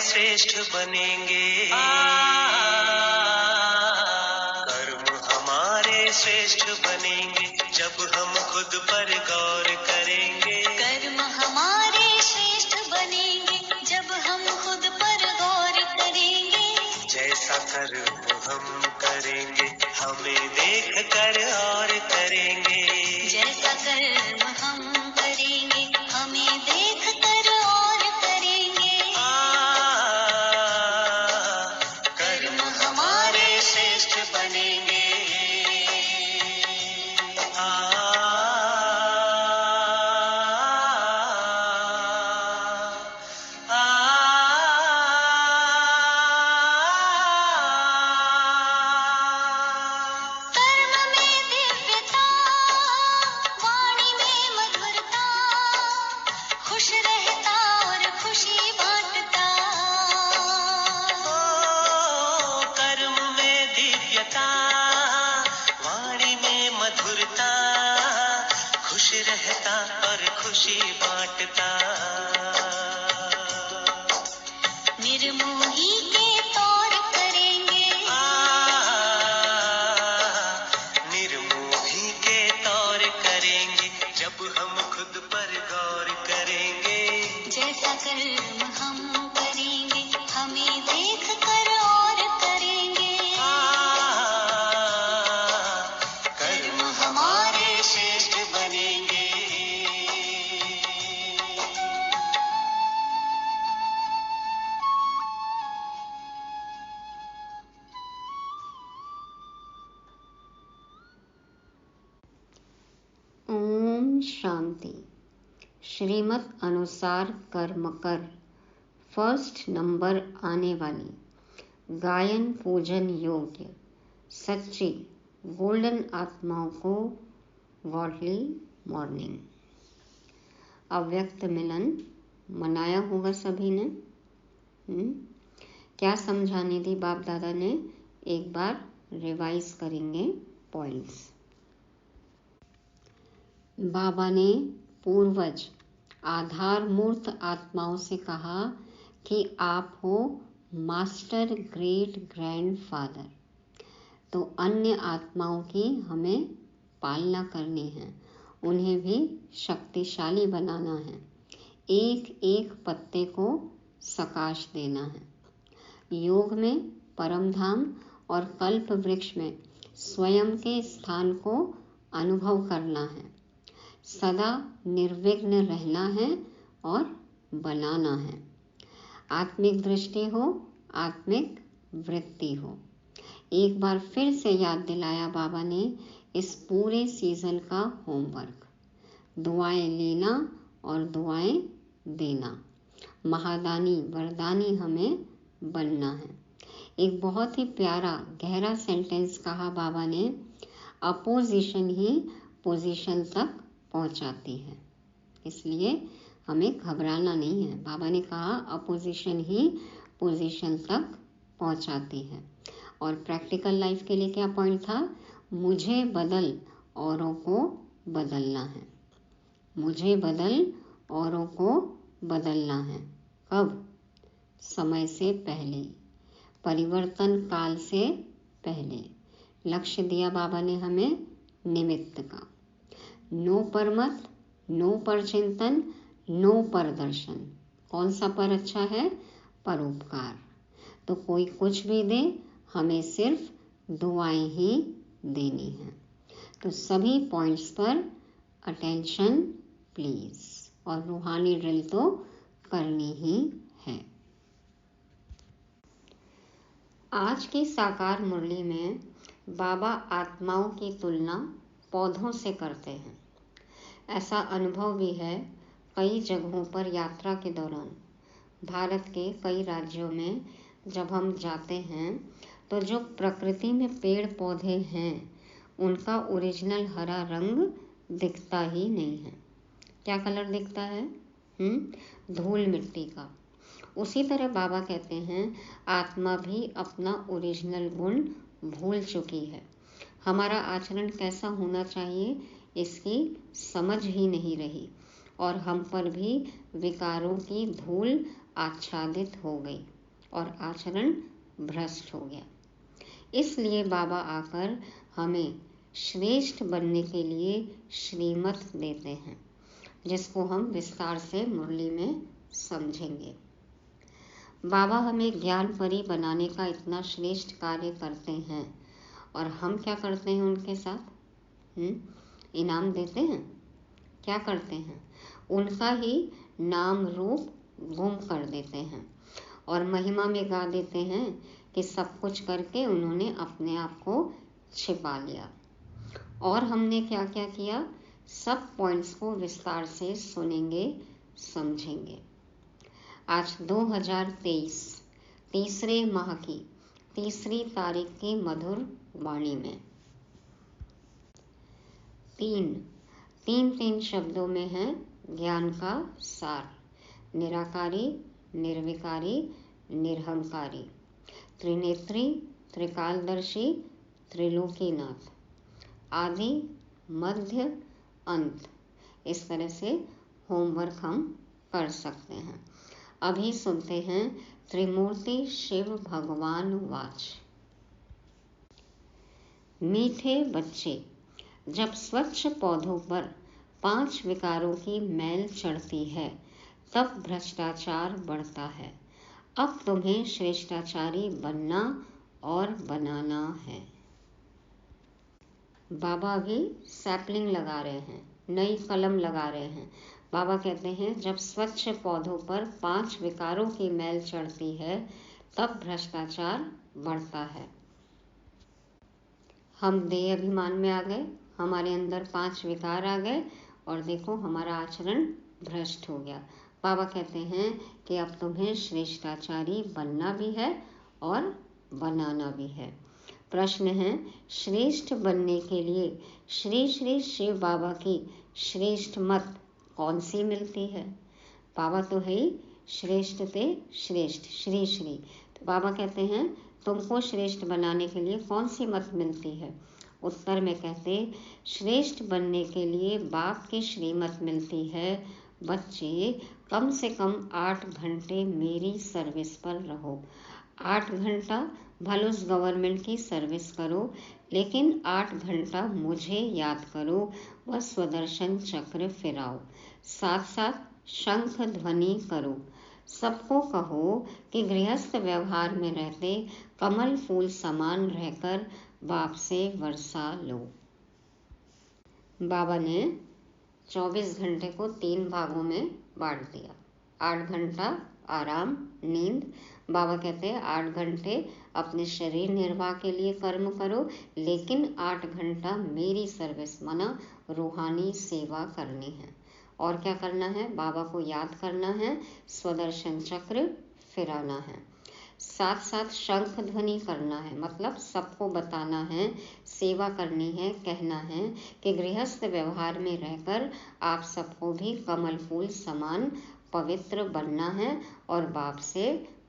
श्रेष्ठ बनेंगे। कर्म हमारे श्रेष्ठ बनेंगे जब हम खुद पर गौर करेंगे। कर्म हमारे श्रेष्ठ बनेंगे जब हम खुद पर गौर करेंगे। जैसा कर्म हम करेंगे हमें देख कर और करेंगे। जैसा कर्म हम करेंगे हमें देख कर और करेंगे। कर्म हमारे श्रेष्ठ बनेंगे। कर्म में दिव्यता, वाणी में मधुरता, खुश रहता और खुशी बांटता। कर्म में दिव्यता, वाणी में मधुरता, खुश रहता और खुशी बांटता। निर्मोही के तौर करेंगे। निर्मोही के तौर करेंगे जब हम खुद पर गौर करेंगे। जैसा कर्म हम करेंगे हमें देख कर और करेंगे। कर्म हमारे श्रेष्ठ बनेंगे। ओम शांति। श्रीमत अनुसार कर्म कर फर्स्ट नंबर आने वाली गायन पूजन योग्य सच्ची गोल्डन आत्माओं को गॉडली मॉर्निंग। अव्यक्त मिलन मनाया होगा सभी ने। क्या समझाने दी बाप दादा ने, एक बार रिवाइज करेंगे पॉइंट्स। बाबा ने पूर्वज आधार मूर्त आत्माओं से कहा कि आप हो मास्टर ग्रेट ग्रैंड फादर, तो अन्य आत्माओं की हमें पालना करनी है, उन्हें भी शक्तिशाली बनाना है, एक एक पत्ते को सकाश देना है। योग में परमधाम और कल्प वृक्ष में स्वयं के स्थान को अनुभव करना है, सदा निर्विघ्न रहना है और बनाना है। आत्मिक दृष्टि हो, आत्मिक वृत्ति हो। एक बार फिर से याद दिलाया बाबा ने इस पूरे सीजन का होमवर्क। दुआएं लेना और दुआएं देना। महादानी वरदानी हमें बनना है। एक बहुत ही प्यारा गहरा सेंटेंस कहा बाबा ने, अपोजिशन ही पोजीशन तक पहुंचाती है, इसलिए हमें घबराना नहीं है। बाबा ने कहा अपोजिशन ही पोजीशन तक पहुंचाती है। और प्रैक्टिकल लाइफ के लिए क्या पॉइंट था, मुझे बदल औरों को बदलना है। मुझे बदल औरों को बदलना है। कब? समय से पहले, परिवर्तन काल से पहले। लक्ष्य दिया बाबा ने हमें निमित्त का। नो पर मत, नो पर चिंतन, नो पर दर्शन। कौन सा पर अच्छा है? परोपकार। तो कोई कुछ भी दे, हमें सिर्फ दुआएं ही देनी है। तो सभी पॉइंट्स पर अटेंशन प्लीज। और रूहानी ड्रिल तो करनी ही है। आज की साकार मुरली में बाबा आत्माओं की तुलना पौधों से करते हैं। ऐसा अनुभव भी है कई जगहों पर यात्रा के दौरान। भारत के कई राज्यों में जब हम जाते हैं तो जो प्रकृति में पेड़ पौधे हैं उनका ओरिजिनल हरा रंग दिखता ही नहीं है। क्या कलर दिखता है? धूल मिट्टी का। उसी तरह बाबा कहते हैं आत्मा भी अपना ओरिजिनल गुण भूल चुकी है। हमारा आचरण कैसा होना चाहिए इसकी समझ ही नहीं रही और हम पर भी विकारों की धूल आच्छादित हो गई। और आचरण भ्रष्ट हो गया। इसलिए बाबा आकर हमें श्रेष्ठ बनने के लिए श्रीमत देते हैं, जिसको हम विस्तार से मुरली में समझेंगे। बाबा हमें ज्ञान परी बनाने का इतना श्रेष्ठ कार्य करते हैं, और हम क्या करते हैं उनके साथ? इनाम देते हैं? क्या करते हैं? उनका ही नाम रूप गुम कर देते हैं और महिमा में गा देते हैं कि सब कुछ करके उन्होंने अपने आप को छिपा लिया। और हमने क्या क्या किया, सब पॉइंट्स को विस्तार से सुनेंगे, समझेंगे। आज 2023 तीसरे माह की 3 तारीख की मधुर वाणी में तीन शब्दों में है ज्ञान का सार। निराकारी, निर्विकारी, निरहंकारी, त्रिनेत्री, त्रिकालदर्शी, त्रिलोकीनाथ, आदि, मध्य, अंत। इस तरह से होमवर्क हम कर सकते हैं। अभी सुनते हैं त्रिमूर्ति शिव भगवान वाच। मीठे बच्चे, जब स्वच्छ पौधों पर 5 विकारों की मैल चढ़ती है तब भ्रष्टाचार बढ़ता है। अब तुम्हें श्रेष्ठाचारी बनना और बनाना है। बाबा भी सैपलिंग लगा रहे हैं, नई कलम लगा रहे हैं। बाबा कहते हैं जब स्वच्छ पौधों पर 5 विकारों की मैल चढ़ती है तब भ्रष्टाचार बढ़ता है। हम देह अभिमान में आ गए, हमारे अंदर 5 विकार आ गए और देखो हमारा आचरण भ्रष्ट हो गया। बाबा कहते हैं कि अब तुम्हें श्रेष्ठाचारी बनना भी है और बनाना भी है। प्रश्न है, श्रेष्ठ बनने के लिए श्री श्री शिव बाबा की श्रेष्ठ मत कौन सी मिलती है? बाबा तो है ही श्रेष्ठ ते श्रेष्ठ, श्री श्री। तो बाबा कहते हैं तुमको श्रेष्ठ बनाने के लिए कौन सी मत मिलती है? उत्तर में कहते श्रेष्ठ बनने के लिए बाप की श्रीमत मिलती है। बच्चे कम से कम 8 घंटे मेरी सर्विस पर रहो। 8 घंटा भले उस गवर्नमेंट की सर्विस करो, लेकिन 8 घंटा मुझे याद करो व स्वदर्शन चक्र फिराओ। साथ साथ शंख ध्वनि करो। सबको कहो कि गृहस्थ व्यवहार में रहते कमल फूल समान रहकर बाप से वर्षा लो। बाबा ने 24 घंटे को 3 भागों में बांट दिया। 8 घंटा आराम, नींद। बाबा कहते हैं 8 घंटे अपने शरीर निर्वाह के लिए कर्म करो, लेकिन 8 घंटा मेरी सर्विस माना रूहानी सेवा करनी है। और क्या करना है? बाबा को याद करना है, स्वदर्शन चक्र फिराना है। साथ साथ शंख ध्वनि करना है, मतलब सबको बताना है, सेवा करनी है, कहना है कि गृहस्थ व्यवहार में रहकर आप सबको भी कमल फूल समान पवित्र बनना है और बाप से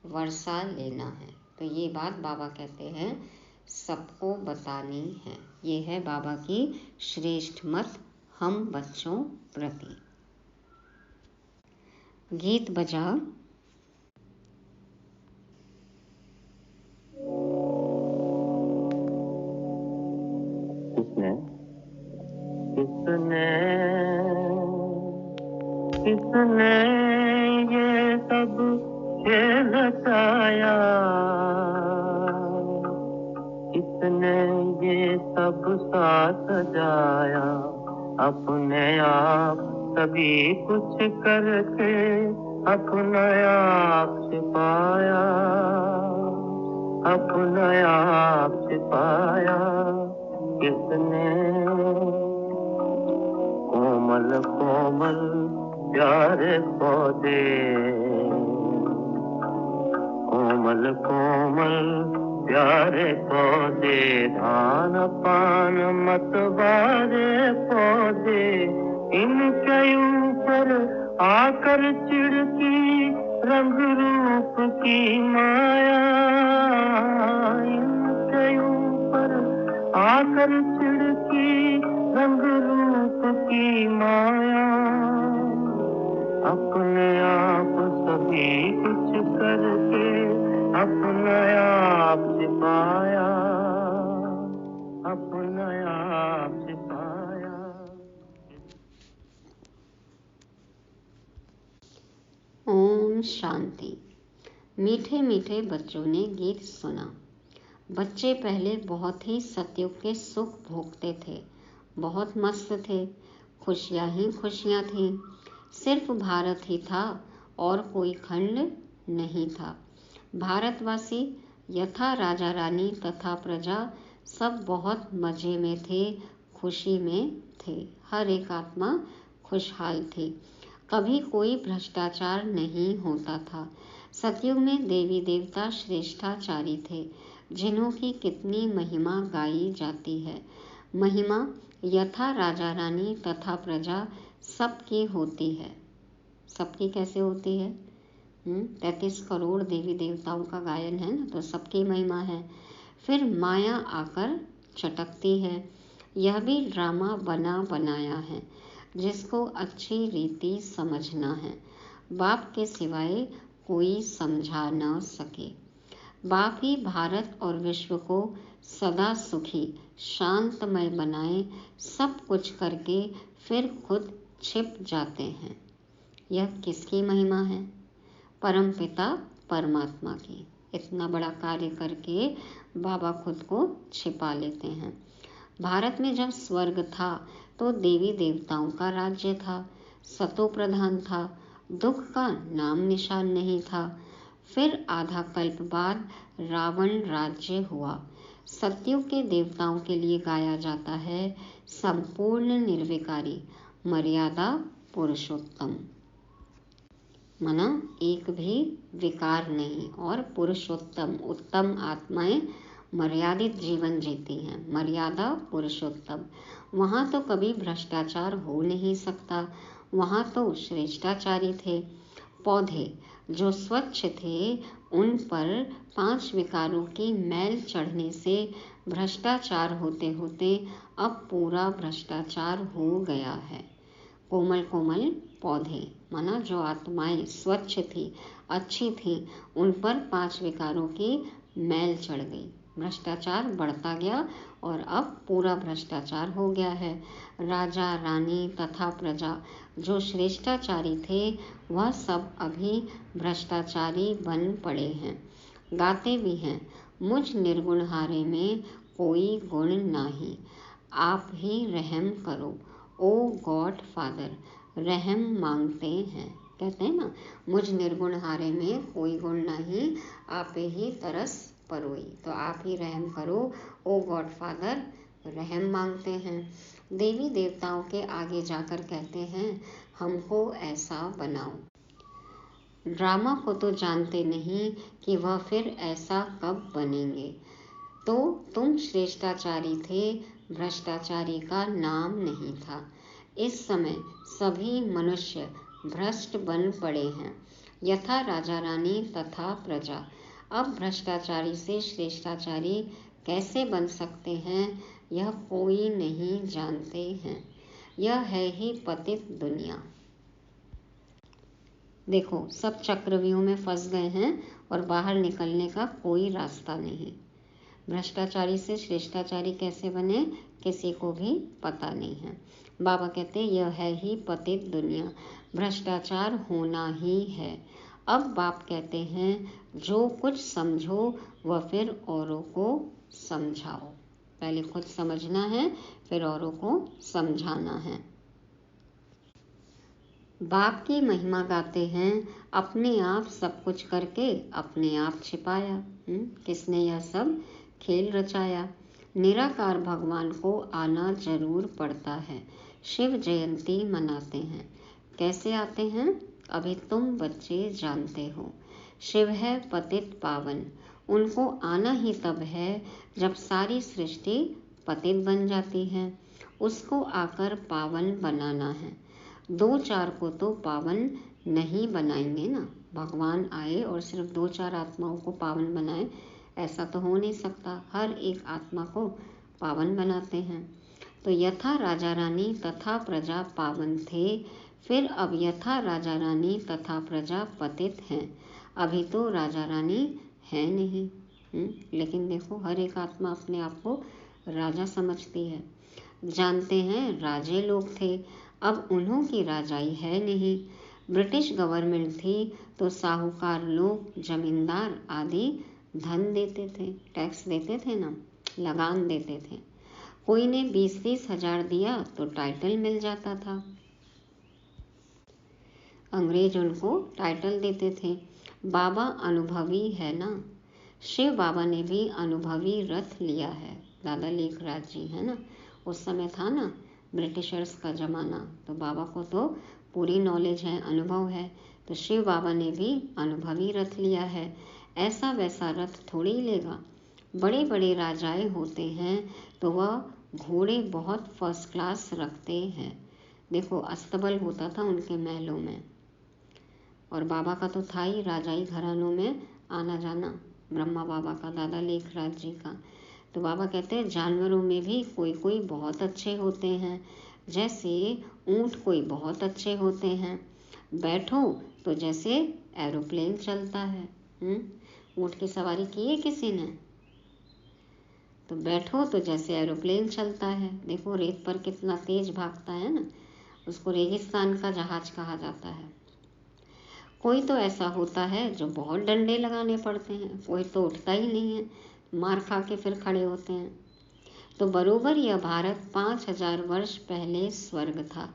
वर्षा लेना है। तो ये बात बाबा कहते हैं सबको बतानी है। ये है बाबा की श्रेष्ठ मत हम बच्चों प्रति। गीत बजा। किसने ये सब खेल रचाया, किसने ये सब साथ सजाया, अपने आप सभी कुछ करके अपना आप छिपाया, अपना आप छिपाया। किसने कोमल कोमल प्यारे पौधे, कोमल कोमल प्यारे पौधे, धान पान मतवारे पौधे, इनके ऊपर आकर चिढ़ती रंग रूप की माया, इनके ऊपर आकर चिढ़ती रंग रूप की माया। अपने आप सभी कुछ करके अपना आप छिपाया, अपना आप छिपाया। ओम शांति। मीठे मीठे बच्चों ने गीत सुना। बच्चे पहले बहुत ही सतयुग के सुख भोगते थे, बहुत मस्त थे, खुशियाँ ही खुशियाँ थीं। सिर्फ भारत ही था और कोई खंड नहीं था। भारतवासी यथा राजा रानी तथा प्रजा सब बहुत मजे में थे, खुशी में थे। हर एक आत्मा खुशहाल थी। कभी कोई भ्रष्टाचार नहीं होता था। सतयुग में देवी देवता श्रेष्ठाचारी थे, जिन्हों की कितनी महिमा गाई जाती है। महिमा यथा राजा रानी तथा प्रजा सबकी होती है। सबकी कैसे होती है? 33 करोड़ देवी देवताओं का गायन है ना, तो सबकी महिमा है। फिर माया आकर चटकती है। यह भी ड्रामा बना बनाया है, जिसको अच्छी रीति समझना है। बाप के सिवाय कोई समझा न सके। बाप ही भारत और विश्व को सदा सुखी शांतमय बनाए, सब कुछ करके फिर खुद छिप जाते हैं। यह किसकी महिमा है? परमपिता परमात्मा की। इतना बड़ा कार्य करके बाबा खुद को छिपा लेते हैं। भारत में जब स्वर्ग था तो देवी देवताओं का राज्य था, सतो प्रधान था, दुख का नाम निशान नहीं था। फिर आधा कल्प बाद रावण राज्य हुआ। सतयुग के देवताओं के लिए गाया जाता है संपूर्ण निर्विकारी मर्यादा पुरुषोत्तम। माना एक भी विकार नहीं, और पुरुषोत्तम उत्तम आत्माएं मर्यादित जीवन जीती हैं। मर्यादा पुरुषोत्तम। वहाँ तो कभी भ्रष्टाचार हो नहीं सकता, वहाँ तो श्रेष्ठाचारी थे। पौधे जो स्वच्छ थे, उन पर 5 विकारों की मैल चढ़ने से भ्रष्टाचार होते होते अब पूरा भ्रष्टाचार हो गया है। कोमल कोमल पौधे, माना जो आत्माएं स्वच्छ थी, अच्छी थी, उन पर 5 विकारों की मैल चढ़ गई। भ्रष्टाचार बढ़ता गया और अब पूरा भ्रष्टाचार हो गया है। राजा रानी तथा प्रजा जो श्रेष्ठाचारी थे, वह सब अभी भ्रष्टाचारी बन पड़े हैं। गाते भी हैं, मुझ निर्गुण हारे में कोई गुण नाही, आप ही रहम करो ओ गॉड फादर। रहम मांगते हैं, कहते हैं ना, मुझ निर्गुण हारे में कोई गुण नहीं, आप ही तरस परोई। तो आप ही रहम करो ओ गॉड फादर, रहम मांगते हैं। देवी देवताओं के आगे जाकर कहते हैं, हमको ऐसा बनाओ। ड्रामा को तो जानते नहीं कि वह फिर ऐसा कब बनेंगे। तो तुम श्रेष्ठाचारी थे, भ्रष्टाचारी का नाम नहीं था। इस समय सभी मनुष्य भ्रष्ट बन पड़े हैं, यथा राजा रानी तथा प्रजा। अब भ्रष्टाचारी से श्रेष्ठाचारी कैसे बन सकते हैं, यह कोई नहीं जानते हैं। यह है ही पतित दुनिया। देखो, सब चक्रव्यूह में फंस गए हैं और बाहर निकलने का कोई रास्ता नहीं। भ्रष्टाचारी से श्रेष्ठाचारी कैसे बने, किसी को भी पता नहीं है। बाबा कहते यह है ही पतित दुनिया, भ्रष्टाचार होना ही है। अब बाप कहते हैं, जो कुछ समझो वह फिर औरों को समझाओ। पहले खुद समझना है, फिर औरों को समझाना है। बाप की महिमा गाते हैं, अपने आप सब कुछ करके अपने आप छिपाया। किसने यह सब खेल रचाया? निराकार भगवान को आना जरूर पड़ता है। शिव जयंती मनाते हैं। कैसे आते हैं? अभी तुम बच्चे जानते हो। शिव है पतित पावन, उनको आना ही तब है जब सारी सृष्टि पतित बन जाती है। उसको आकर पावन बनाना है। 2-4 को तो पावन नहीं बनाएंगे ना। भगवान आए और सिर्फ 2-4 आत्माओं को पावन बनाए, ऐसा तो हो नहीं सकता। हर एक आत्मा को पावन बनाते हैं। तो यथा राजा रानी तथा प्रजा पावन थे, फिर अब यथा राजा रानी तथा प्रजा पतित हैं। अभी तो राजा रानी है नहीं। लेकिन देखो हर एक आत्मा अपने आप को राजा समझती है। जानते हैं राजे लोग थे, अब उन्हों की राजाई है नहीं। ब्रिटिश गवर्नमेंट थी तो साहूकार लोग, जमींदार आदि धन देते थे, टैक्स देते थे ना, लगान देते थे। कोई ने 20-30 हजार दिया तो टाइटल मिल जाता था। अंग्रेज उनको टाइटल देते थे। बाबा अनुभवी है ना, शिव बाबा ने भी अनुभवी रथ लिया है। दादा लेखराज जी है ना, उस समय था ना ब्रिटिशर्स का ज़माना, तो बाबा को तो पूरी नॉलेज है, अनुभव है। तो शिव बाबा ने भी अनुभवी रथ लिया है। ऐसा वैसा रथ थोड़ी लेगा। बड़े बड़े राजाएं होते हैं तो वह घोड़े बहुत फर्स्ट क्लास रखते हैं। देखो अस्तबल होता था उनके महलों में, और बाबा का तो था ही राजाई घरानों में आना जाना, ब्रह्मा बाबा का, दादा लेखराज जी का। तो बाबा कहते हैं जानवरों में भी कोई कोई बहुत अच्छे होते हैं, जैसे ऊँट कोई बहुत अच्छे होते हैं। बैठो तो जैसे एरोप्लेन चलता है। ऊँट की सवारी की है किसी ने? तो बैठो तो जैसे एरोप्लेन चलता है। देखो रेत पर कितना तेज भागता है ना, उसको रेगिस्तान का जहाज कहा जाता है। कोई तो ऐसा होता है जो बहुत डंडे लगाने पड़ते हैं, कोई तो उठता ही नहीं है, मार खा के फिर खड़े होते हैं। तो बरोबर यह भारत 5000 वर्ष पहले स्वर्ग था,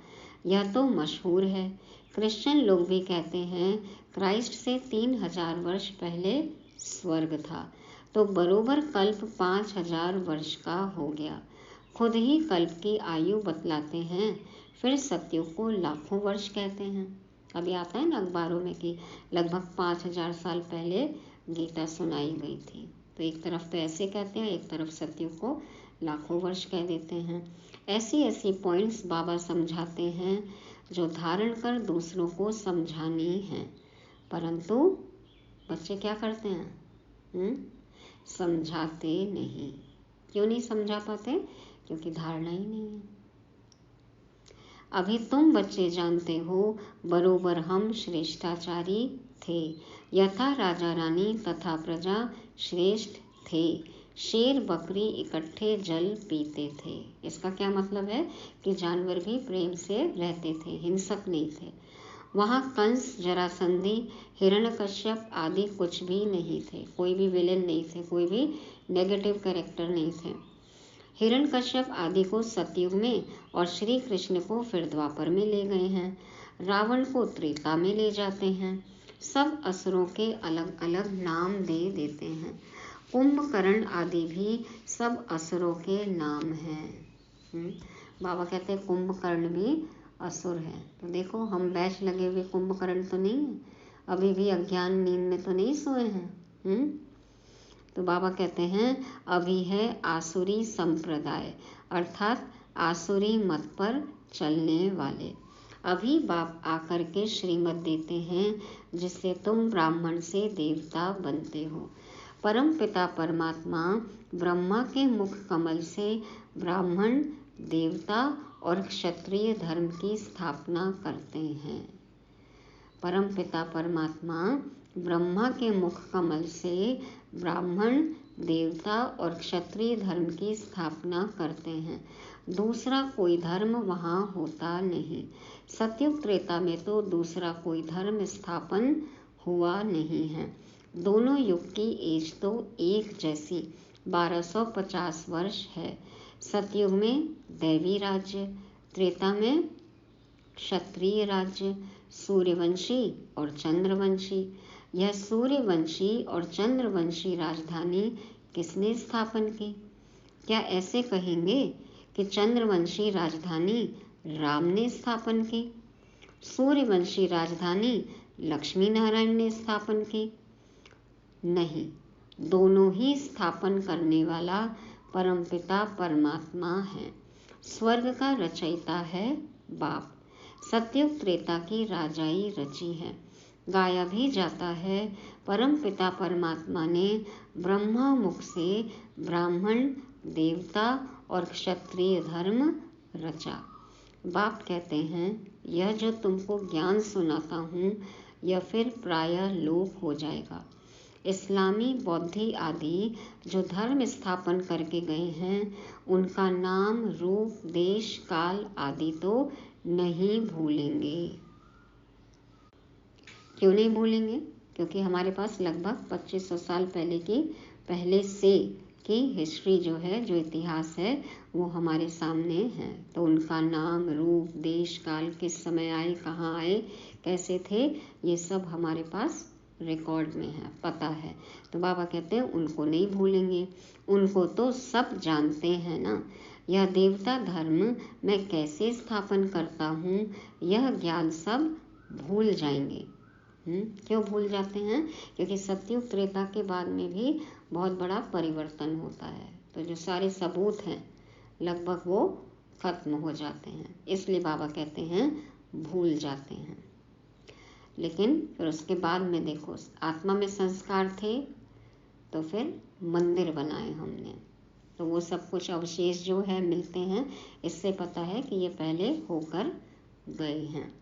यह तो मशहूर है। क्रिश्चियन लोग भी कहते हैं क्राइस्ट से 3000 वर्ष पहले स्वर्ग था, तो बरोबर कल्प 5000 वर्ष का हो गया। खुद ही कल्प की आयु बतलाते हैं, फिर सतयुग को लाखों वर्ष कहते हैं। अभी आता है ना अखबारों में कि लगभग 5000 साल पहले गीता सुनाई गई थी। तो एक तरफ तो ऐसे कहते हैं, एक तरफ सतयुग को लाखों वर्ष कह देते हैं। ऐसी ऐसी पॉइंट्स बाबा समझाते हैं जो धारण कर दूसरों को समझानी है, परंतु बच्चे क्या करते हैं? समझाते नहीं। क्यों नहीं समझा पाते? क्योंकि धारणा ही नहीं है। अभी तुम बच्चे जानते हो बरोबर हम श्रेष्ठाचारी थे, यथा राजा रानी तथा प्रजा श्रेष्ठ थे। शेर बकरी इकट्ठे जल पीते थे। इसका क्या मतलब है कि जानवर भी प्रेम से रहते थे, हिंसक नहीं थे। वहाँ कंस, जरासंधी, हिरण्यकश्यप आदि कुछ भी नहीं थे, कोई भी विलेन नहीं थे, कोई भी नेगेटिव कैरेक्टर नहीं थे। हिरण्यकश्यप आदि को सतयुग में और श्री कृष्ण को फिर द्वापर में ले गए हैं। रावण को त्रेता में ले जाते हैं। सब असुरों के अलग अलग नाम दे देते हैं। कुंभकर्ण आदि भी सब असुरों के नाम हैं। बाबा कहते हैं कुंभकर्ण भी असुर है। तो देखो हम बैच लगे हुए कुंभकर्ण तो नहीं है, अभी भी अज्ञान नींद में तो नहीं सोए हैं। तो बाबा कहते हैं अभी है आसुरी संप्रदाय, अर्थात आसुरी मत पर चलने वाले। अभी बाप आकर के श्रीमत देते हैं जिससे तुम ब्राह्मण से देवता बनते हो। परम पिता परमात्मा ब्रह्मा के मुख कमल से ब्राह्मण, देवता और क्षत्रिय धर्म की स्थापना करते हैं। परम पिता परमात्मा ब्रह्मा के मुख कमल से ब्राह्मण, देवता और क्षत्रिय धर्म की स्थापना करते हैं। दूसरा कोई धर्म वहाँ होता नहीं। सतयुग त्रेता में तो दूसरा कोई धर्म स्थापन हुआ नहीं है। दोनों युग की एज तो एक जैसी 1250 वर्ष है। सतयुग में दैवी राज्य, त्रेता में क्षत्रिय राज्य, सूर्यवंशी और चंद्रवंशी। यह सूर्यवंशी और चंद्रवंशी राजधानी किसने स्थापन की? क्या ऐसे कहेंगे कि चंद्रवंशी राजधानी राम ने स्थापन की, सूर्यवंशी राजधानी लक्ष्मी नारायण ने स्थापन की? नहीं, दोनों ही स्थापन करने वाला परमपिता परमात्मा है। स्वर्ग का रचयिता है बाप। सतयुग त्रेता की राजाई रची है। गाया भी जाता है परम पिता परमात्मा ने ब्रह्मा मुख से ब्राह्मण, देवता और क्षत्रिय धर्म रचा। बाप कहते हैं यह जो तुमको ज्ञान सुनाता हूँ यह फिर प्रायः लोप हो जाएगा। इस्लामी, बौद्धि आदि जो धर्म स्थापन करके गए हैं उनका नाम, रूप, देश, काल आदि तो नहीं भूलेंगे। क्यों नहीं भूलेंगे? क्योंकि हमारे पास लगभग 2500 साल पहले से की हिस्ट्री जो है, जो इतिहास है, वो हमारे सामने है। तो उनका नाम, रूप, देश, काल, किस समय आए, कहाँ आए, कैसे थे, ये सब हमारे पास रिकॉर्ड में है, पता है। तो बाबा कहते हैं उनको नहीं भूलेंगे, उनको तो सब जानते हैं ना। यह देवता धर्म मैं कैसे स्थापन करता हूँ, यह ज्ञान सब भूल जाएंगे। क्यों भूल जाते हैं? क्योंकि सतयुग त्रेता के बाद में भी बहुत बड़ा परिवर्तन होता है, तो जो सारे सबूत हैं लगभग वो खत्म हो जाते हैं, इसलिए बाबा कहते हैं भूल जाते हैं। लेकिन फिर उसके बाद में देखो, आत्मा में संस्कार थे तो फिर मंदिर बनाए हमने, तो वो सब कुछ अवशेष जो है मिलते हैं, इससे पता है कि ये पहले होकर गए हैं।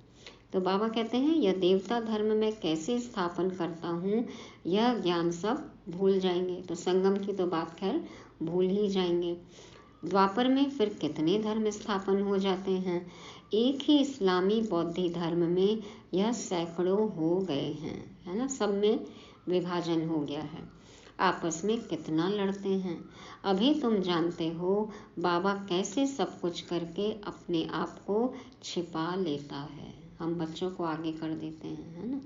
तो बाबा कहते हैं यह देवता धर्म में कैसे स्थापन करता हूँ, यह ज्ञान सब भूल जाएंगे। तो संगम की तो बात खैर भूल ही जाएंगे। द्वापर में फिर कितने धर्म स्थापन हो जाते हैं, एक ही इस्लामी बौद्धि धर्म में यह सैकड़ों हो गए हैं, है ना, सब में विभाजन हो गया है। आपस में कितना लड़ते हैं, अभी तुम जानते हो बाबा कैसे सब कुछ करके अपने आप को छिपा लेता है। हम बच्चों को आगे कर देते हैं, है ना,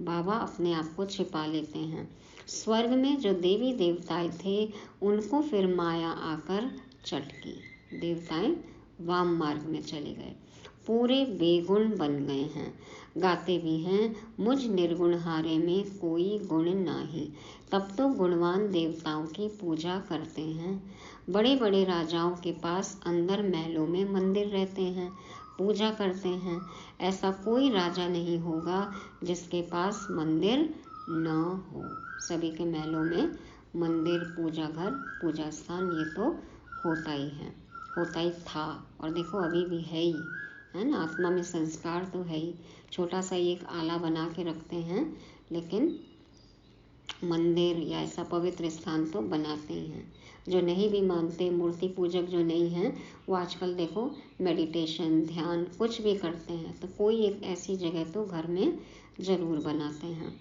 बाबा अपने आप को छिपा लेते हैं। स्वर्ग में जो देवी देवताएं थे उनको फिर माया आकर चटकी, देवताएं वाम मार्ग में चले गए, पूरे बेगुण बन गए हैं। गाते भी हैं मुझ निर्गुण हारे में कोई गुण नाही, तब तो गुणवान देवताओं की पूजा करते हैं। बड़े बड़े राजाओं के पास अंदर महलों में मंदिर रहते हैं, पूजा करते हैं। ऐसा कोई राजा नहीं होगा जिसके पास मंदिर न हो। सभी के महलों में मंदिर, पूजा घर, पूजा स्थान, ये तो होता ही है, होता ही था, और देखो अभी भी है ही, है ना। आत्मा में संस्कार तो है ही, छोटा सा एक आला बना के रखते हैं, लेकिन मंदिर या ऐसा पवित्र स्थान तो बनाते ही हैं। जो नहीं भी मानते, मूर्ति पूजक जो नहीं हैं, वो आजकल देखो मेडिटेशन, ध्यान कुछ भी करते हैं, तो कोई एक ऐसी जगह तो घर में ज़रूर बनाते हैं।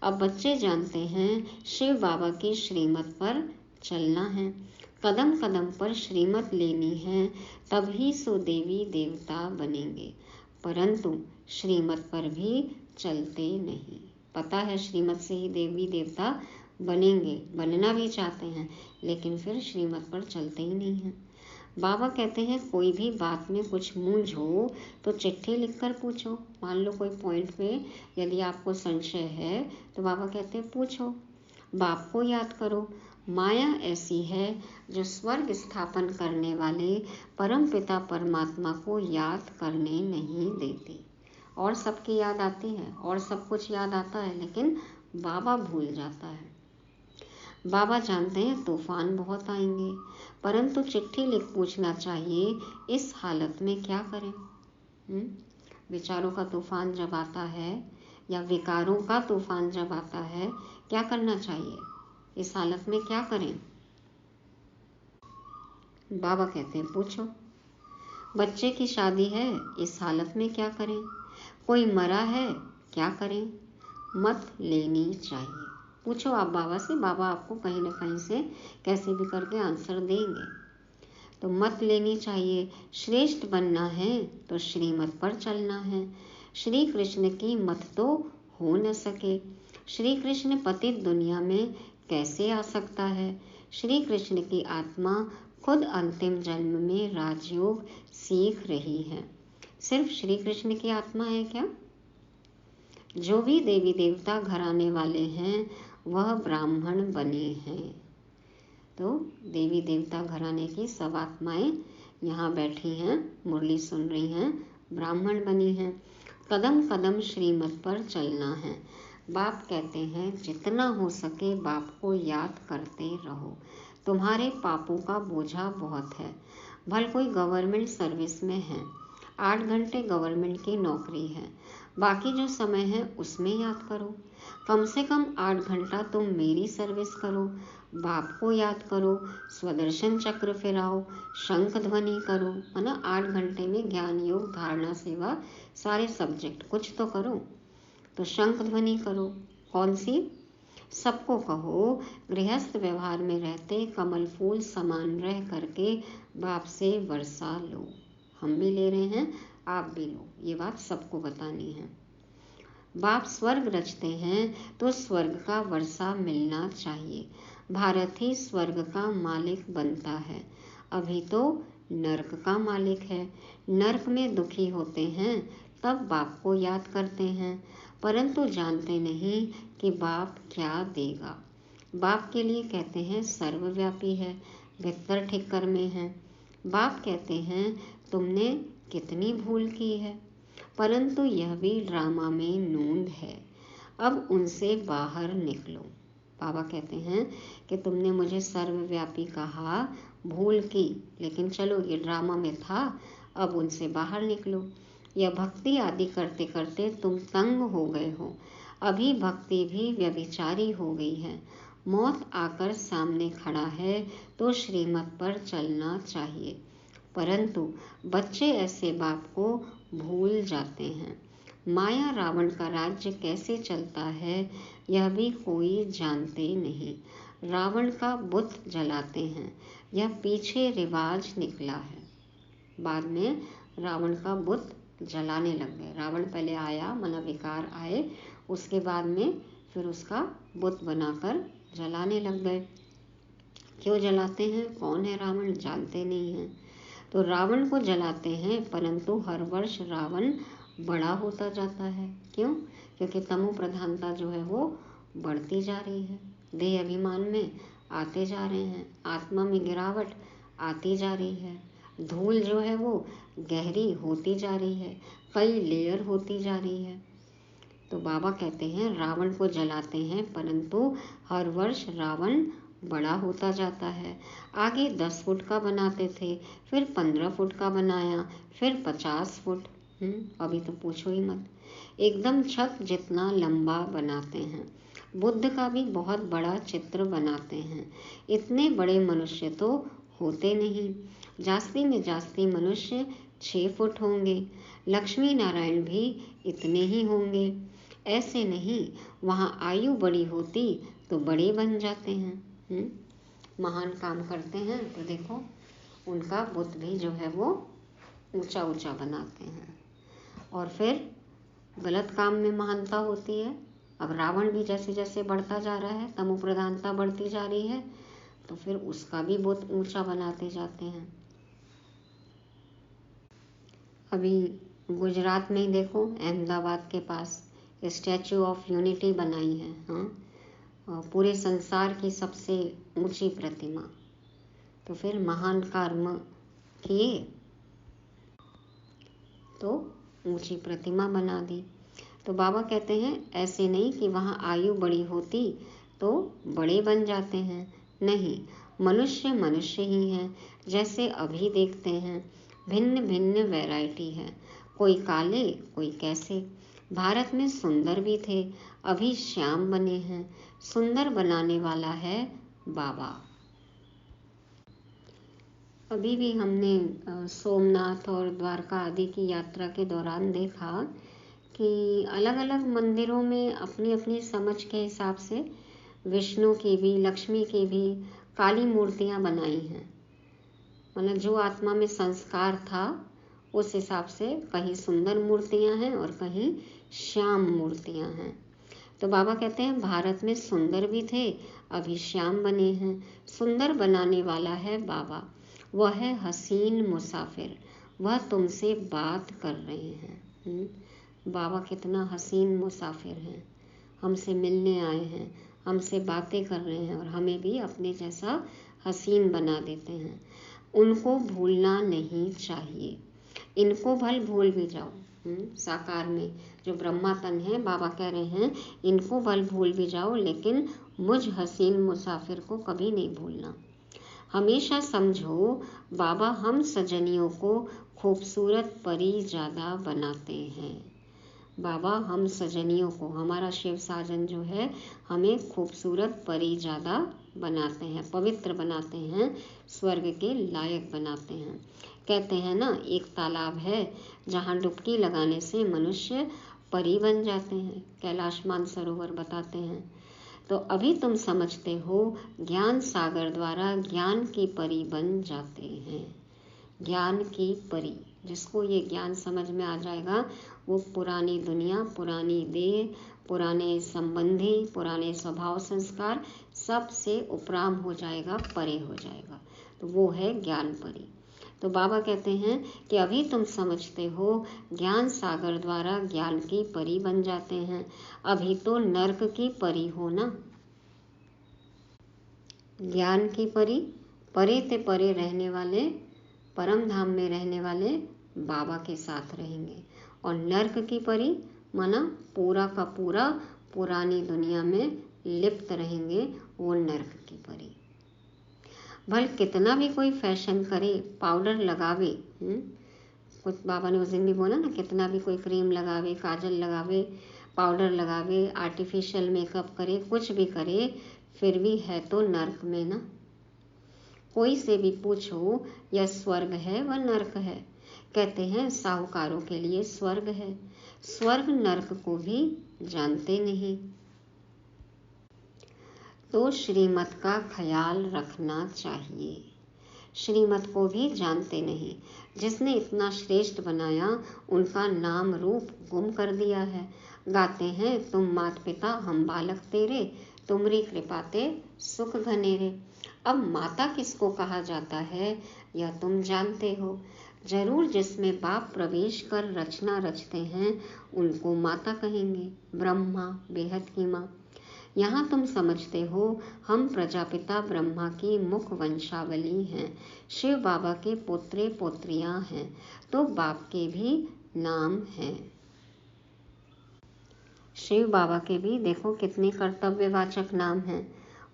अब बच्चे जानते हैं शिव बाबा की श्रीमत पर चलना है, कदम कदम पर श्रीमत लेनी है, तभी सो देवी देवता बनेंगे, परंतु श्रीमत पर भी चलते नहीं। पता है श्रीमत से ही देवी देवता बनेंगे, बनना भी चाहते हैं, लेकिन फिर श्रीमत पर चलते ही नहीं हैं। बाबा कहते हैं कोई भी बात में कुछ मूंझ हो तो चिट्ठी लिखकर पूछो। मान लो कोई पॉइंट पे यदि आपको संशय है तो बाबा कहते हैं पूछो, बाप को याद करो। माया ऐसी है जो स्वर्ग स्थापन करने वाले परम पिता परमात्मा को याद करने नहीं देती। और सबकी याद आती है और सब कुछ याद आता है, लेकिन बाबा भूल जाता है। बाबा जानते हैं तूफान बहुत आएंगे, परंतु चिट्ठी लिख पूछना चाहिए इस हालत में क्या करें। विचारों का तूफान जब आता है या विकारों का तूफान जब आता है, क्या करना चाहिए, इस हालत में क्या करें? बाबा कहते हैं पूछो। बच्चे की शादी है, इस हालत में क्या करें? कोई मरा है, क्या करें? मत लेनी चाहिए। पूछो आप बाबा से, बाबा आपको कहीं ना कहीं से कैसे भी करके आंसर देंगे। तो मत लेनी चाहिए। श्रेष्ठ बनना है तो श्रीमत पर चलना है। श्री कृष्ण की मत तो हो न सके। श्री कृष्ण पतित दुनिया में कैसे आ सकता है? श्री कृष्ण की आत्मा खुद अंतिम जन्म में राजयोग सीख रही है। सिर्फ श्री कृष्ण की आत्मा है क्या? जो भी देवी देवता घराने वाले हैं वह ब्राह्मण बने हैं। तो देवी देवता घराने की सब आत्माएं यहाँ बैठी हैं, मुरली सुन रही हैं, ब्राह्मण बनी हैं। कदम कदम श्रीमत पर चलना है। बाप कहते हैं जितना हो सके बाप को याद करते रहो। तुम्हारे पापों का बोझा बहुत है। भले कोई गवर्नमेंट सर्विस में है, 8 घंटे गवर्नमेंट की नौकरी है, बाकी जो समय है उसमें याद करो। कम से कम 8 घंटा तुम मेरी सर्विस करो, बाप को याद करो, स्वदर्शन चक्र फिराओ, शंख ध्वनि करो, है ना। 8 घंटे में ज्ञान योग धारणा सेवा सारे सब्जेक्ट कुछ तो करो। तो शंख ध्वनि करो, कौन सी? सबको कहो गृहस्थ व्यवहार में रहते कमल फूल समान रह करके बाप से वर्षा लो। हम भी ले रहे हैं, आप भी लो, ये बात सबको बतानी है। बाप स्वर्ग रचते हैं तो स्वर्ग का वर्षा मिलना चाहिए। भारत ही स्वर्ग का मालिक बनता है, अभी तो नर्क का मालिक है। नर्क में दुखी होते हैं तब बाप को याद करते हैं, परंतु जानते नहीं कि बाप क्या देगा। बाप के लिए कहते हैं सर्वव्यापी है, भीतर ठिक्कर में है। बाप कहते हैं तुमने कितनी भूल की है, परंतु यह भी ड्रामा में नूंद है, अब उनसे बाहर निकलो। बाबा कहते हैं कि तुमने मुझे सर्वव्यापी कहा, भूल की, लेकिन चलो ये ड्रामा में था, अब उनसे बाहर निकलो। यह भक्ति आदि करते करते तुम तंग हो गए हो, अभी भक्ति भी व्यभिचारी हो गई है। मौत आकर सामने खड़ा है तो श्रीमत पर चलना चाहिए, परंतु बच्चे ऐसे बाप को भूल जाते हैं। माया रावण का राज्य कैसे चलता है यह भी कोई जानते नहीं। रावण का बुत जलाते हैं, यह पीछे रिवाज निकला है। बाद में रावण का बुत जलाने लग गए। रावण पहले आया, मतलब विकार आए, उसके बाद में फिर उसका बुत बनाकर जलाने लग गए। क्यों जलाते हैं, कौन है रावण, जानते नहीं हैं। तो रावण को जलाते हैं, परंतु हर वर्ष रावण बड़ा होता जाता है। क्यों? क्योंकि तमो प्रधानता जो है वो बढ़ती जा रही है, देह अभिमान में आते जा रहे हैं, आत्मा में गिरावट आती जा रही है, धूल जो है वो गहरी होती जा रही है, कई लेयर होती जा रही है। तो बाबा कहते हैं रावण को जलाते हैं, परंतु हर वर्ष रावण बड़ा होता जाता है। आगे 10 फुट का बनाते थे, फिर 15 फुट का बनाया, फिर 50 फुट, अभी तो पूछो ही मत, एकदम छत जितना लंबा बनाते हैं। बुद्ध का भी बहुत बड़ा चित्र बनाते हैं। इतने बड़े मनुष्य तो होते नहीं, जास्ती में जास्ती मनुष्य 6 फुट होंगे। लक्ष्मी नारायण भी इतने ही होंगे। ऐसे नहीं, वहाँ आयु बड़ी होती तो बड़े बन जाते हैं, महान काम करते हैं तो देखो उनका बुत भी जो है वो ऊंचा ऊंचा बनाते हैं। और फिर गलत काम में महानता होती है। अब रावण भी जैसे जैसे बढ़ता जा रहा है, तमो प्रधानता बढ़ती जा रही है, तो फिर उसका भी बुत ऊंचा बनाते जाते हैं। अभी गुजरात में ही देखो, अहमदाबाद के पास स्टैचू ऑफ यूनिटी बनाई है, हाँ, पूरे संसार की सबसे ऊंची प्रतिमा। तो फिर महान कर्म किए तो ऊंची प्रतिमा बना दी। तो बाबा कहते हैं ऐसे नहीं कि वहाँ आयु बड़ी होती तो बड़े बन जाते हैं, नहीं, मनुष्य मनुष्य ही हैं। जैसे अभी देखते हैं भिन्न भिन्न वैरायटी है, कोई काले कोई कैसे। भारत में सुंदर भी थे, अभी श्याम बने हैं। सुंदर बनाने वाला है बाबा। अभी भी हमने सोमनाथ और द्वारका आदि की यात्रा के दौरान देखा कि अलग अलग मंदिरों में अपनी अपनी समझ के हिसाब से विष्णु की भी, लक्ष्मी की भी काली मूर्तियां बनाई हैं। मतलब जो आत्मा में संस्कार था उस हिसाब से कहीं सुंदर मूर्तियां हैं और कहीं श्याम मूर्तियां हैं। तो बाबा कहते हैं भारत में सुंदर भी थे, अभी श्याम बने हैं। सुंदर बनाने वाला है बाबा, वह है हसीन मुसाफिर, वह तुमसे बात कर रहे हैं। बाबा कितना हसीन मुसाफिर हैं, हमसे मिलने आए हैं, हमसे बातें कर रहे हैं और हमें भी अपने जैसा हसीन बना देते हैं। उनको भूलना नहीं चाहिए, इनको भल भूल भी जाओ। साकार में जो ब्रह्मा तन है, बाबा कह रहे हैं इनको भल भूल भी जाओ, लेकिन मुझ हसीन मुसाफिर को कभी नहीं भूलना। हमेशा समझो बाबा हम सजनियों को खूबसूरत परी ज़्यादा बनाते हैं। बाबा हम सजनियों को, हमारा शिव साजन जो है, हमें खूबसूरत परी ज़्यादा बनाते हैं, पवित्र बनाते हैं, स्वर्ग के लायक बनाते हैं। कहते हैं ना, एक तालाब है जहाँ डुबकी लगाने से मनुष्य परी बन जाते हैं। कैलाश मानसरोवर बताते हैं। तो अभी तुम समझते हो, ज्ञान सागर द्वारा ज्ञान की परी बन जाते हैं। ज्ञान की परी, जिसको ये ज्ञान समझ में आ जाएगा, वो पुरानी दुनिया, पुरानी देह, पुराने संबंधी, पुराने स्वभाव संस्कार सब से उपराम हो जाएगा, परे हो जाएगा। तो वो है ज्ञान परी। तो बाबा कहते हैं कि अभी तुम समझते हो, ज्ञान सागर द्वारा ज्ञान की परी बन जाते हैं। अभी तो नर्क की परी हो ना। ज्ञान की परी, परे ते परे रहने वाले, परम धाम में रहने वाले बाबा के साथ रहेंगे। और नर्क की परी माना पूरा का पूरा पुरानी दुनिया में लिप्त रहेंगे, वो नर्क की परी। भले कितना भी कोई फैशन करे, पाउडर लगावे, कुछ बाबा ने उस दिन भी बोला ना, कितना भी कोई क्रीम लगावे, काजल लगावे, पाउडर लगावे, आर्टिफिशियल मेकअप करे, कुछ भी करे, फिर भी है तो नर्क में ना। कोई से भी पूछो यह स्वर्ग है व नर्क है, कहते हैं साहूकारों के लिए स्वर्ग है। स्वर्ग नर्क को भी जानते नहीं। तो श्रीमत का ख्याल रखना चाहिए। श्रीमत को भी जानते नहीं। जिसने इतना श्रेष्ठ बनाया, उनका नाम रूप गुम कर दिया है। गाते हैं, तुम मात पिता हम बालक तेरे, तुमरी कृपा ते सुख घनेरे। अब माता किसको कहा जाता है, यह तुम जानते हो। जरूर जिसमें बाप प्रवेश कर रचना रचते हैं, उनको माता कहेंगे। ब्रह्मा, बेहद की माँ। यहाँ तुम समझते हो, हम प्रजापिता ब्रह्मा की मुख वंशावली हैं, शिव बाबा के पोत्रे पोत्रियां हैं, तो बाप के भी नाम हैं। शिव बाबा के भी देखो कितने कर्तव्यवाचक नाम हैं,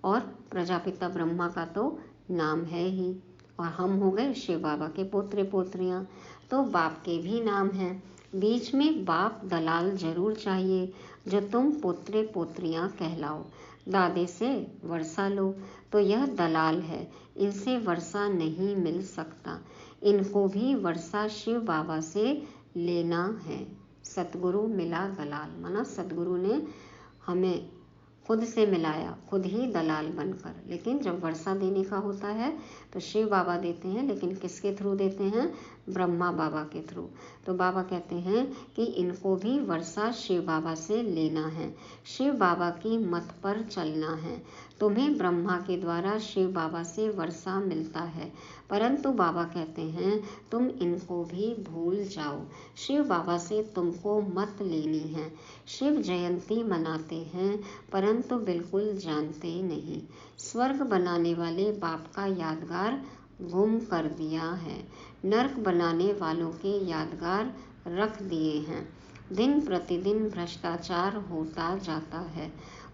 और प्रजापिता ब्रह्मा का तो नाम है ही, और हम हो गए शिव बाबा के पोत्रे पोत्रियां, तो बाप के भी नाम हैं। बीच में बाप दलाल जरूर चाहिए, जो तुम पोत्रे पोत्रियां कहलाओ। दादे से वर्षा लो, तो यह दलाल है, इनसे वर्षा नहीं मिल सकता। इनको भी वर्षा शिव बाबा से लेना है। सतगुरु मिला दलाल, माना सतगुरु ने हमें खुद से मिलाया, खुद ही दलाल बनकर। लेकिन जब वर्षा देने का होता है तो शिव बाबा देते हैं, लेकिन किसके थ्रू देते हैं, ब्रह्मा बाबा के थ्रू। तो बाबा कहते हैं कि इनको भी वर्षा शिव बाबा से लेना है, शिव बाबा की मत पर चलना है। तुम्हें ब्रह्मा के द्वारा शिव बाबा से वर्षा मिलता है, परंतु बाबा कहते हैं तुम इनको भी भूल जाओ। शिव बाबा से तुमको मत लेनी है। शिव जयंती मनाते हैं, परंतु बिल्कुल जानते नहीं। स्वर्ग बनाने वाले बाप का यादगार गुम कर दिया है, नर्क बनाने वालों के यादगार रख दिए हैं। दिन प्रतिदिन भ्रष्टाचार होता जाता है।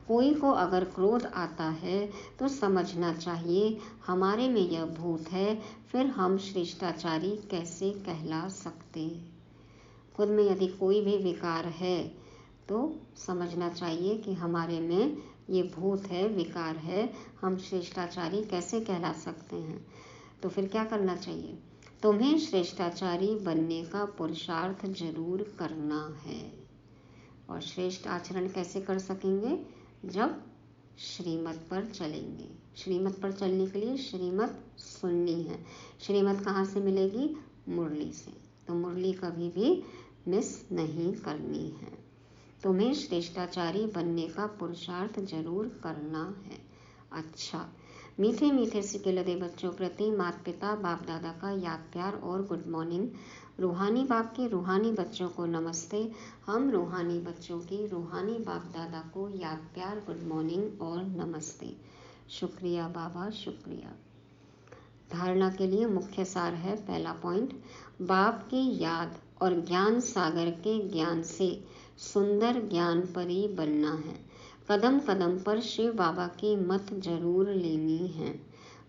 कोई को अगर क्रोध आता है तो समझना चाहिए हमारे में यह भूत है, फिर हम श्रेष्ठाचारी कैसे कहला सकते। खुद में यदि कोई भी विकार है तो समझना चाहिए कि हमारे में ये भूत है, विकार है, हम श्रेष्ठाचारी कैसे कहला सकते हैं। तो फिर क्या करना चाहिए, तुम्हें श्रेष्ठाचारी बनने का पुरुषार्थ जरूर करना है। और श्रेष्ठ आचरण कैसे कर सकेंगे, जब श्रीमत पर चलेंगे। श्रीमत पर चलने के लिए श्रीमत सुननी है। श्रीमत कहाँ से मिलेगी, मुरली से। तो मुरली कभी भी मिस नहीं करनी है। तुम्हें श्रेष्ठाचारी बनने का पुरुषार्थ जरूर करना है। अच्छा, मीठे मीठे सिकिलदे बच्चों प्रति माता पिता बाप दादा का याद प्यार और गुड मॉर्निंग। रूहानी बाप के रूहानी बच्चों को नमस्ते। हम रूहानी बच्चों की रूहानी बाप दादा को याद प्यार, गुड मॉर्निंग और नमस्ते। शुक्रिया बाबा, शुक्रिया। धारणा के लिए मुख्य सार है, पहला पॉइंट, बाप की याद और ज्ञान सागर के ज्ञान से सुंदर ज्ञान परी बनना है। कदम कदम पर शिव बाबा की मत जरूर लेनी है।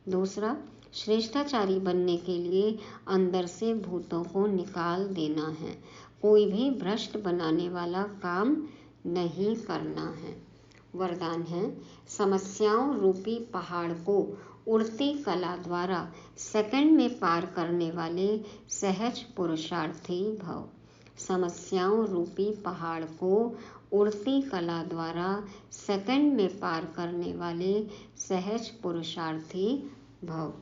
दूसरा, श्रेष्ठाचारी बनने के लिए अंदर से भूतों को निकाल देना है। कोई भी भ्रष्ट बनाने वाला काम नहीं करना है। वरदान है, समस्याओं रूपी पहाड़ को उड़ती कला द्वारा सेकंड में पार करने वाले सहज पुरुषार्थी भव। समस्याओं रूपी पहाड़ को उड़ती कला द्वारा सेकंड में पार करने वाले सहज पुरुषार्थी भव।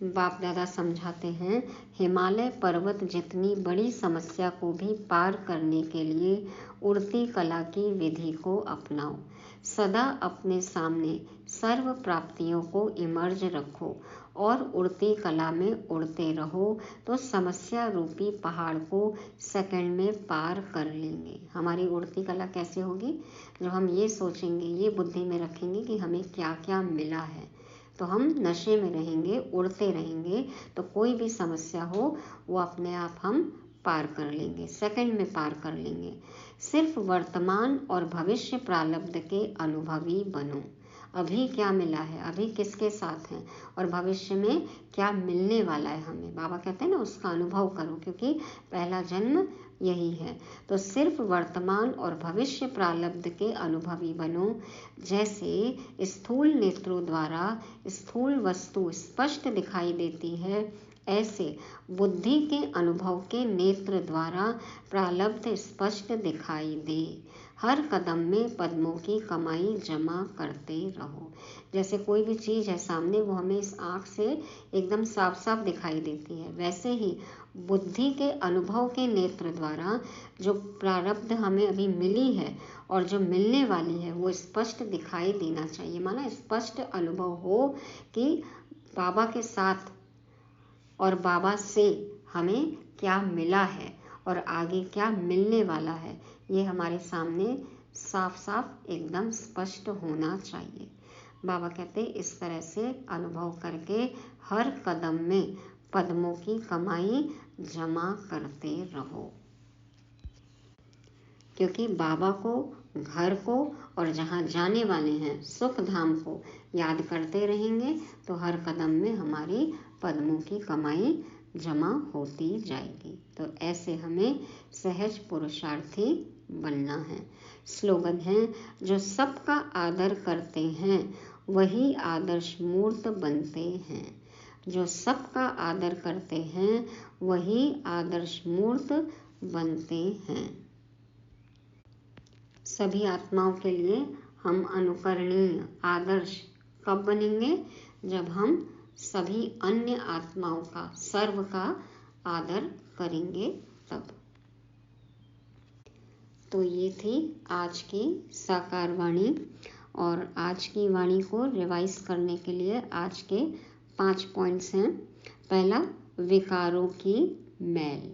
बाप दादा समझाते हैं, हिमालय पर्वत जितनी बड़ी समस्या को भी पार करने के लिए उड़ती कला की विधि को अपनाओ। सदा अपने सामने सर्व प्राप्तियों को इमर्ज रखो और उड़ती कला में उड़ते रहो तो समस्या रूपी पहाड़ को सेकंड में पार कर लेंगे। हमारी उड़ती कला कैसे होगी? जब हम ये सोचेंगे, ये बुद्धि में रखेंगे कि हमें क्या क्या मिला है, तो हम नशे में रहेंगे, उड़ते रहेंगे, तो कोई भी समस्या हो वो अपने आप हम पार कर लेंगे, सेकंड में पार कर लेंगे। सिर्फ वर्तमान और भविष्य प्रारब्ध के अनुभवी बनो। अभी क्या मिला है, अभी किसके साथ हैं और भविष्य में क्या मिलने वाला है हमें, बाबा कहते हैं ना, उसका अनुभव करो, क्योंकि पहला जन्म यही है। तो सिर्फ वर्तमान और भविष्य प्रारब्ध के अनुभवी बनो। जैसे स्थूल नेत्रों द्वारा स्थूल वस्तु स्पष्ट दिखाई देती है, ऐसे बुद्धि के अनुभव के नेत्र द्वारा प्रारब्ध स्पष्ट दिखाई दे। हर कदम में पद्मों की कमाई जमा करते रहो। जैसे कोई भी चीज़ है सामने, वो हमें इस आँख से एकदम साफ साफ दिखाई देती है, वैसे ही बुद्धि के अनुभव के नेत्र द्वारा जो प्रारब्ध हमें अभी मिली है और जो मिलने वाली है वो स्पष्ट दिखाई देना चाहिए। माना स्पष्ट अनुभव हो कि बाबा के साथ और बाबा से हमें क्या मिला है और आगे क्या मिलने वाला है, ये हमारे सामने साफ साफ एकदम स्पष्ट होना चाहिए। बाबा कहते इस तरह से अनुभव करके हर कदम में पद्मों की कमाई जमा करते रहो, क्योंकि बाबा को, घर को और जहाँ जाने वाले हैं सुख धाम को याद करते रहेंगे तो हर कदम में हमारी पद्मों की कमाई जमा होती जाएगी। तो ऐसे हमें सहज पुरुषार्थी बनना है। स्लोगन है, जो सबका आदर करते हैं वही आदर्श मूर्त बनते हैं। जो सबका आदर करते हैं वही आदर्श मूर्त बनते हैं। सभी आत्माओं के लिए हम अनुकरणीय आदर्श कब बनेंगे? जब हम सभी अन्य आत्माओं का, सर्व का आदर करेंगे तब। तो ये थी आज की साकार वाणी, और आज की वाणी को रिवाइज करने के लिए आज के 5 पॉइंट्स हैं। पहला, विकारों की मैल।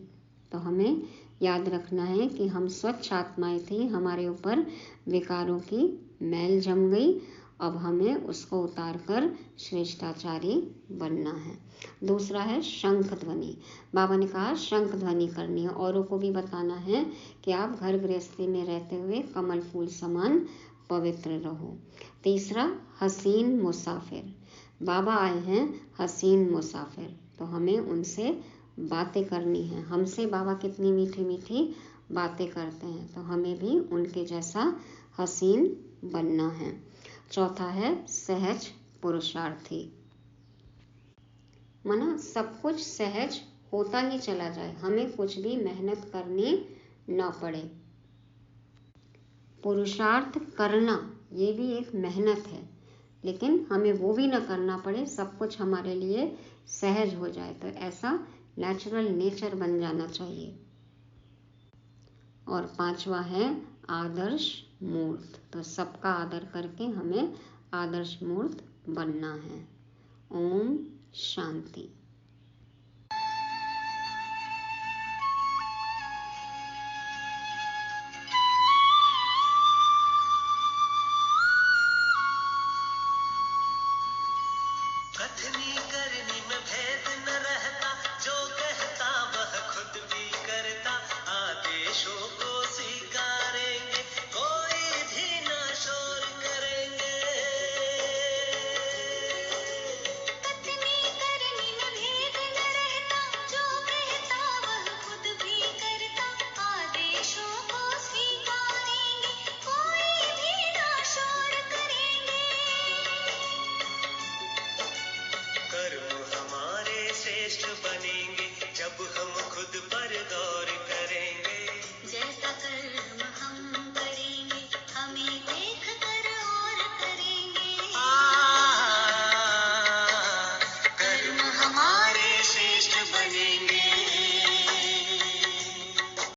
तो हमें याद रखना है कि हम स्वच्छ आत्माएं थी, हमारे ऊपर विकारों की मैल जम गई, अब हमें उसको उतारकर श्रेष्ठाचारी बनना है। दूसरा है शंख ध्वनि। बाबा ने कहा शंख ध्वनि करनी है, औरों को भी बताना है कि आप घर गृहस्थी में रहते हुए कमल फूल समान पवित्र रहो। तीसरा, हसीन मुसाफिर। बाबा आए हैं हसीन मुसाफिर, तो हमें उनसे बातें करनी है। हमसे बाबा कितनी मीठी मीठी बातें करते हैं, तो हमें भी उनके जैसा हसीन बनना है। चौथा है सहज पुरुषार्थी। माना सब कुछ सहज होता ही चला जाए, हमें कुछ भी मेहनत करनी ना पड़े। पुरुषार्थ करना ये भी एक मेहनत है, लेकिन हमें वो भी ना करना पड़े, सब कुछ हमारे लिए सहज हो जाए। तो ऐसा नेचुरल नेचर बन जाना चाहिए। और पांचवा है आदर्श मूर्त। तो सबका आदर करके हमें आदर्श मूर्त बनना है। ओम शांति।